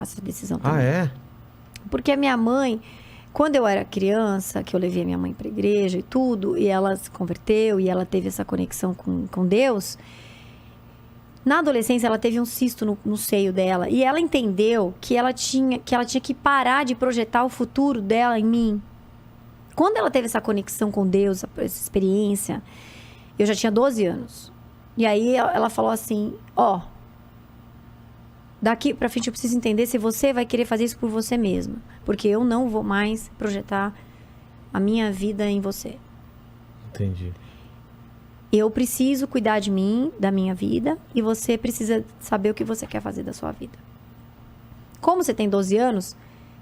essa decisão também. Ah, é? Porque a minha mãe, quando eu era criança, que eu levei a minha mãe pra igreja e tudo, e ela se converteu e ela teve essa conexão com Deus, na adolescência ela teve um cisto no seio dela. E ela entendeu que ela tinha que parar de projetar o futuro dela em mim. Quando ela teve essa conexão com Deus, essa experiência, eu já tinha 12 anos. E aí ela falou assim, daqui pra frente eu preciso entender se você vai querer fazer isso por você mesma. Porque eu não vou mais projetar a minha vida em você. Entendi. Eu preciso cuidar de mim, da minha vida, e você precisa saber o que você quer fazer da sua vida. Como você tem 12 anos,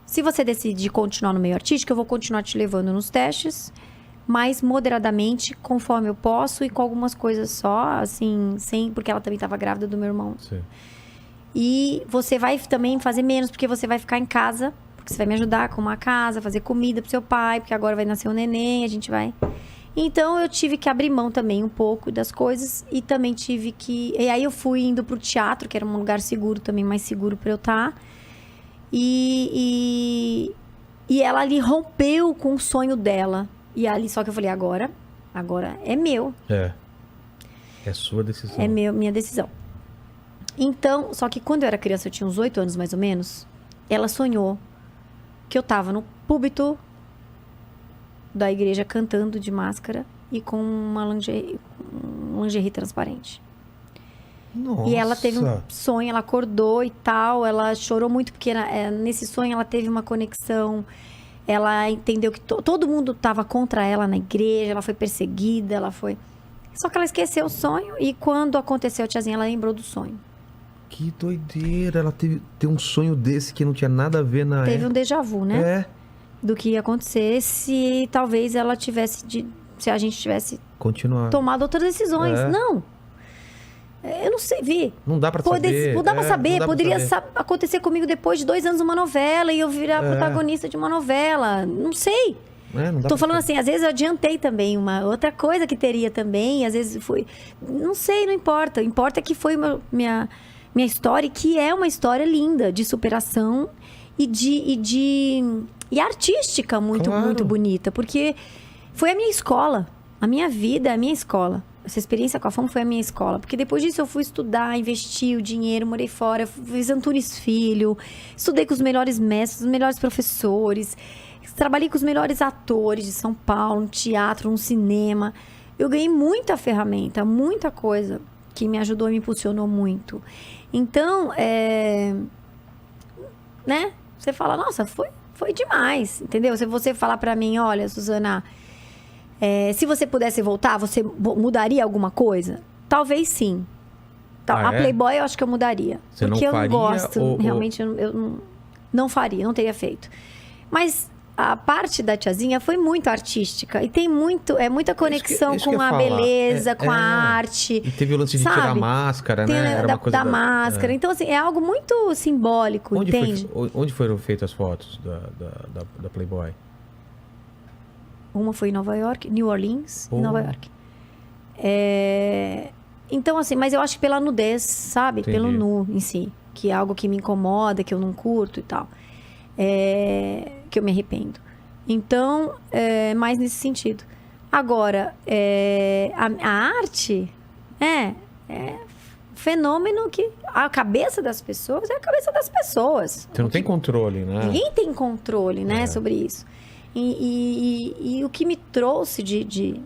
se você decidir continuar no meio artístico, eu vou continuar te levando nos testes, mas moderadamente, conforme eu posso, e com algumas coisas só, assim, sem, porque ela também estava grávida do meu irmão. Sim. E você vai também fazer menos, porque você vai ficar em casa, porque você vai me ajudar a arrumar a casa, fazer comida pro seu pai, porque agora vai nascer um neném, a gente vai... Então, eu tive que abrir mão também um pouco das coisas e também tive que... E aí, eu fui indo pro teatro, que era um lugar seguro também, mais seguro pra eu estar. E ela ali rompeu com o sonho dela. E ali, só que eu falei, agora é meu. É sua decisão. É minha decisão. Então, só que quando eu era criança, eu tinha uns 8 anos mais ou menos, ela sonhou que eu tava no púlpito da igreja cantando de máscara e com uma lingerie transparente. Nossa. E ela teve um sonho, ela acordou e tal, ela chorou muito porque nesse sonho ela teve uma conexão, ela entendeu que todo mundo estava contra ela na igreja, ela foi perseguida, Só que ela esqueceu o sonho e quando aconteceu a tiazinha, ela lembrou do sonho. Que doideira, ela teve um sonho desse que não tinha nada a ver na Teve um déjà vu, né? É. Do que ia acontecer se talvez ela tivesse se a gente tivesse Continuar. tomado outras decisões. Não. Eu não sei, Vi. Não dá pra saber. Não dá pra saber. Não dá pra Poderia saber. acontecer comigo depois de 2 anos numa novela e eu virar protagonista de uma novela. Não sei. Não dá Tô pra falando saber. assim, às vezes eu adiantei também uma outra coisa que teria também, às vezes foi... Não sei, não importa. O importa é que foi minha história, e que é uma história linda, de superação e artística muito, Claro. muito bonita. Porque foi a minha escola. A minha vida é a minha escola. Essa experiência com a fama foi a minha escola. Porque depois disso eu fui estudar, investi o dinheiro, morei fora, fiz Antunes Filho, estudei com os melhores mestres, os melhores professores, trabalhei com os melhores atores de São Paulo, no teatro, no cinema. Eu ganhei muita ferramenta, muita coisa que me ajudou e me impulsionou muito. Então, né? Você fala, nossa, foi demais, entendeu? Se você falar pra mim, olha, Suzana, se você pudesse voltar, você mudaria alguma coisa? Talvez sim. A Playboy eu acho que eu mudaria. Você porque não eu não faria, gosto, realmente eu não faria, não teria feito. Mas a parte da tiazinha foi muito artística. E tem muita conexão isso que com eu ia a falar. beleza, com a arte. E teve o lance de tirar a máscara, Tem né? Era uma coisa da máscara. Então, assim, é algo muito simbólico, entende? Onde foram feitas as fotos da Playboy? Uma foi em Nova York, New Orleans e Nova York. Então, assim, mas eu acho que pela nudez, sabe? Entendi. Pelo nu em si. Que é algo que me incomoda, que eu não curto e tal. Que eu me arrependo. Então, mais nesse sentido. Agora, a arte é fenômeno que a cabeça das pessoas é a cabeça das pessoas. Você não tem controle, né? Ninguém tem controle, né, sobre isso. E o que me trouxe de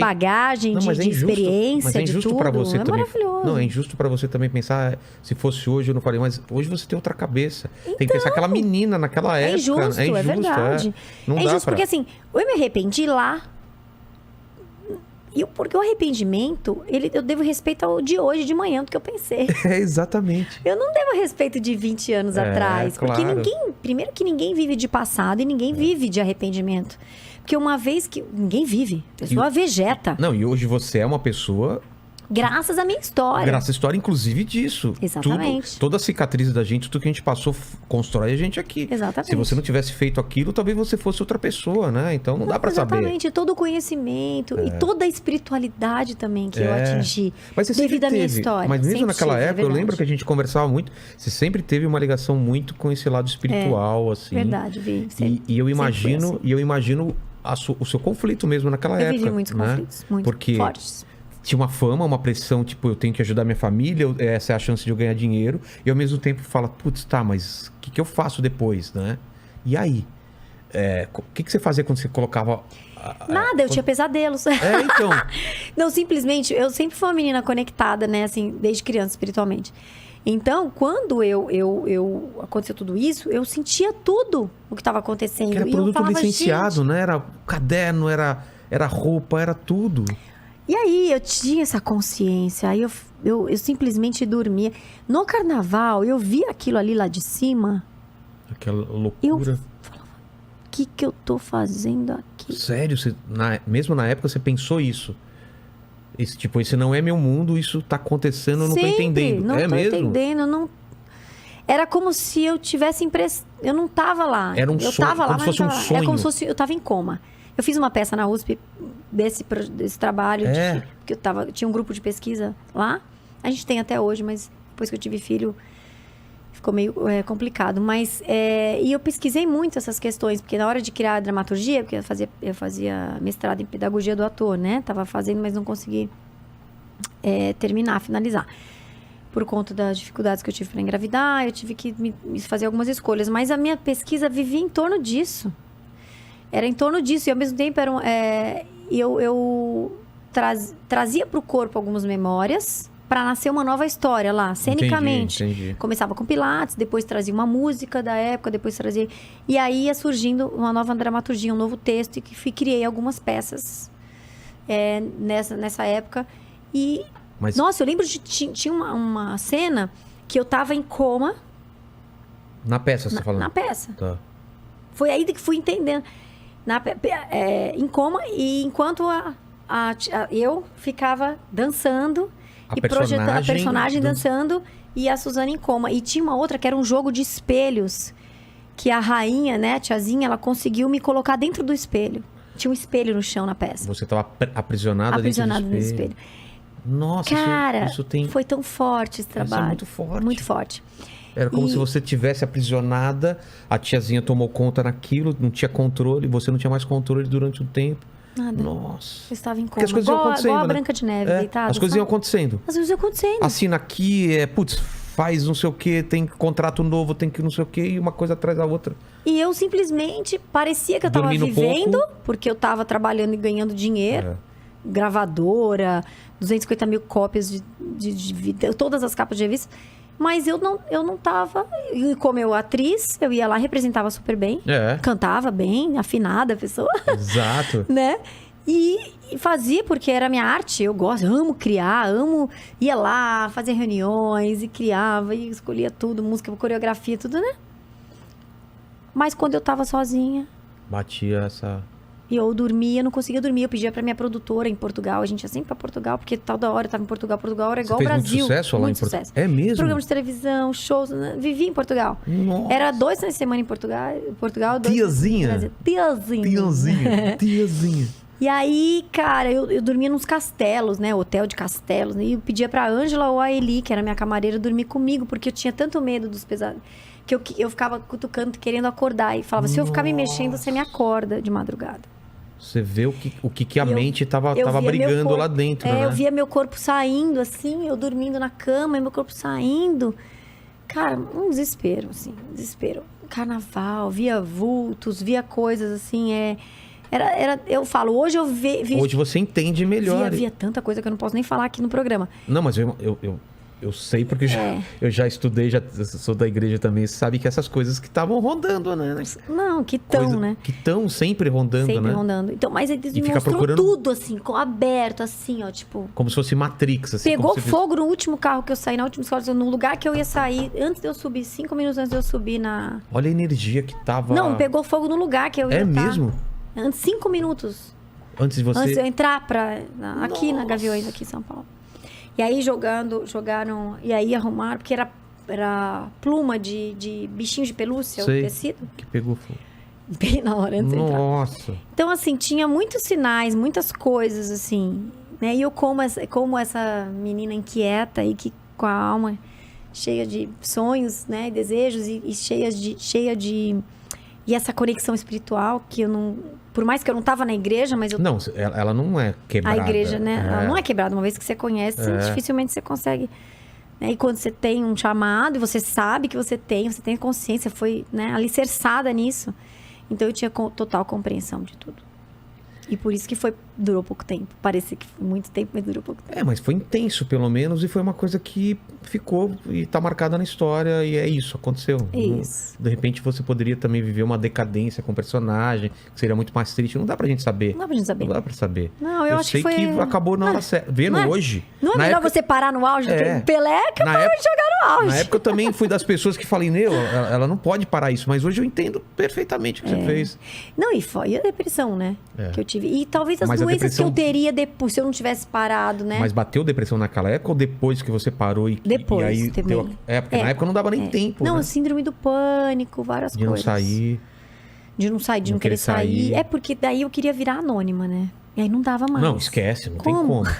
bagagem, de experiência, de tudo, pra você é também, maravilhoso. Não, é injusto pra você também pensar, se fosse hoje eu não faria, mas hoje você tem outra cabeça. Tem que pensar aquela menina naquela época. É verdade. Não é dá injusto pra... porque assim, eu me arrependi lá. Porque o arrependimento, eu devo respeito ao de hoje, de manhã, do que eu pensei. Exatamente. Eu não devo respeito de 20 anos atrás. Claro. Porque primeiro que ninguém vive de passado e ninguém vive de arrependimento. Porque uma vez que ninguém vive, a pessoa vegeta. Não, e hoje você é uma pessoa Graças à minha história. Graças à história, inclusive, disso. Exatamente. Toda a cicatriz da gente, tudo que a gente passou, constrói a gente aqui. Exatamente. Se você não tivesse feito aquilo, talvez você fosse outra pessoa, né? Então não dá pra saber. Exatamente. Todo o conhecimento e toda a espiritualidade também que eu atingi. Mas você devido à sempre minha teve. história. Mas mesmo Sempre naquela tive, é época, eu lembro verdade. que a gente conversava muito. Você sempre teve uma ligação muito com esse lado espiritual, assim. Verdade, Vi. Sempre- E eu sempre foi imagino, assim. o seu conflito mesmo naquela Eu época. vivi muitos né? conflitos, muito Porque fortes. tinha uma fama, uma pressão, tipo, eu tenho que ajudar minha família, essa é a chance de eu ganhar dinheiro. E ao mesmo tempo fala, putz, tá, mas o que eu faço depois, né? E aí? O que você fazia quando você colocava... Nada, eu tinha pesadelos. Então... Não, simplesmente, eu sempre fui uma menina conectada, né, assim, desde criança, espiritualmente. Então, quando aconteceu tudo isso, eu sentia tudo o que estava acontecendo. Que era E eu produto falava, licenciado, gente... né? Era caderno, era roupa, era tudo. E aí, eu tinha essa consciência, aí eu simplesmente dormia. No carnaval, eu vi aquilo ali lá de cima, Aquela loucura. eu falava, o que eu tô fazendo aqui? Sério? Mesmo na época você pensou isso? Esse não é meu mundo, isso tá acontecendo, eu não tô Sempre, entendendo. não É tô mesmo? entendendo, não... Era como se eu tivesse eu não tava lá. Era um eu sonho, tava lá, como se mas fosse não um tava lá. sonho. É como se fosse, eu tava em coma. Eu fiz uma peça na USP desse trabalho, que eu tinha um grupo de pesquisa lá. A gente tem até hoje, mas depois que eu tive filho, ficou meio complicado. Mas, e eu pesquisei muito essas questões, porque na hora de criar a dramaturgia, porque eu fazia mestrado em pedagogia do ator, né? Tava fazendo, mas não consegui finalizar. Por conta das dificuldades que eu tive para engravidar, eu tive que fazer algumas escolhas. Mas a minha pesquisa vivia em torno disso. Era em torno disso. E ao mesmo tempo, eu trazia para o corpo algumas memórias para nascer uma nova história lá, cenicamente. Entendi. Começava com Pilates, depois trazia uma música da época, depois trazia... E aí ia surgindo uma nova dramaturgia, um novo texto. E criei algumas peças nessa época. E... Nossa, eu lembro de... Tinha uma cena que eu tava em coma. Na peça, você tá falando? Na peça. Tá. Foi aí que fui entendendo. Em coma, e enquanto eu ficava dançando e projetando a personagem dançando e a Suzana em coma. E tinha uma outra que era um jogo de espelhos, que a rainha, né, a tiazinha, ela conseguiu me colocar dentro do espelho. Tinha um espelho no chão na peça. Você tava aprisionada dentro do espelho. Nossa, cara, isso tem... foi tão forte esse trabalho. Isso é muito forte. Muito forte. Era como se você tivesse aprisionada, a tiazinha tomou conta naquilo, não tinha controle, você não tinha mais controle durante um tempo. Nada. Nossa. Eu estava em Porque coma. as coisas iam acontecendo, igual a né? Branca de Neve, deitada. As coisas iam acontecendo. As coisas iam acontecendo. Assina aqui, faz não sei o que, tem contrato novo, tem que não sei o que, e uma coisa atrás da outra. E eu simplesmente, parecia que eu tava vivendo, porque eu tava trabalhando e ganhando dinheiro. Gravadora, 250 mil cópias de todas as capas de revista. Mas eu não tava... E como eu atriz, eu ia lá, representava super bem. Cantava bem, afinada a pessoa. Exato. Né? E fazia porque era minha arte. Eu gosto, amo criar, ia lá, fazer reuniões e criava e escolhia tudo, música, coreografia, tudo, né? Mas quando eu tava sozinha... Batia essa... E eu dormia, não conseguia dormir. Eu pedia pra minha produtora em Portugal. A gente ia sempre pra Portugal, porque toda hora eu tava em Portugal. Portugal era igual ao Brasil. Muito sucesso lá em Portugal? É mesmo? Programas de televisão, shows. Vivi em Portugal. Nossa. Era 2 finais de semana em Portugal. 2 Tiazinha. no Brasil. Tiazinha. E aí, cara, eu dormia nos castelos, né? Hotel de castelos. E eu pedia pra Ângela ou a Eli, que era minha camareira, dormir comigo. Porque eu tinha tanto medo dos pesados. Que eu ficava cutucando, querendo acordar. E falava, se eu ficar me mexendo, você me acorda de madrugada. Você vê o que a mente tava brigando lá dentro, né? Eu via meu corpo saindo, assim, eu dormindo na cama, e meu corpo saindo. Cara, um desespero, assim, desespero. Carnaval, via vultos, via coisas, assim, eu falo, hoje eu vi... Hoje você entende melhor. Via tanta coisa que eu não posso nem falar aqui no programa. Não, mas eu sei porque eu já estudei, já sou da igreja também, sabe que essas coisas que estavam rondando, né? Não, que estão, né? Que estão sempre rondando, né? Sempre rondando. Então, mas eles me mostrou tudo, assim, aberto, assim, ó, tipo... Como se fosse Matrix, assim. Pegou fogo no último carro que eu saí, na última escola, no lugar que eu ia sair, antes de eu subir, 5 minutos antes de eu subir na... Olha a energia que tava... Não, pegou fogo no lugar que eu ia estar. É mesmo? Antes, 5 minutos. Antes de você... Antes de eu entrar aqui na Gaviões, aqui em São Paulo. E aí jogaram, e aí arrumaram, porque era pluma de bichinho de pelúcia, o Sei. tecido. Que pegou fogo. Bem na hora antes de entrar. Nossa. Então, assim, tinha muitos sinais, muitas coisas, assim, né? E eu como essa menina inquieta e que com a alma cheia de sonhos, né? E desejos e cheia de... E essa conexão espiritual que eu não... Por mais que eu não tava na igreja, mas eu... Não, ela não é quebrada. A igreja, né? É. Ela não é quebrada. Uma vez que você conhece, dificilmente você consegue... Né? E quando você tem um chamado e você sabe que você tem consciência, foi, né, alicerçada nisso. Então eu tinha total compreensão de tudo. E por isso que durou pouco tempo. Parecia que foi muito tempo, mas durou pouco tempo. Mas foi intenso, pelo menos, e foi uma coisa que ficou e tá marcada na história, e é isso, aconteceu. Isso. De repente você poderia também viver uma decadência com o personagem, que seria muito mais triste. Não dá pra gente saber. Não dá pra gente saber. Não dá pra saber. Não, eu acho sei que foi... acabou na hora certa. Vendo hoje. Não é na melhor época, você parar no auge do que o Pelé que parou de jogar no auge. Na época eu também fui das pessoas que falei, ela não pode parar isso, mas hoje eu entendo perfeitamente o que você fez. Não, e a depressão, né? Que eu tive. E talvez as Mas a doenças depressão- que eu teria depois, se eu não tivesse parado, né? Mas bateu depressão naquela época ou depois que você parou e Depois, e aí também. porque na época não dava nem tempo, Não, né? síndrome do pânico, várias De coisas. não sair. De não sair, de não querer sair. É porque daí eu queria virar anônima, né? E aí não dava mais. Não, esquece, não tem Como? como.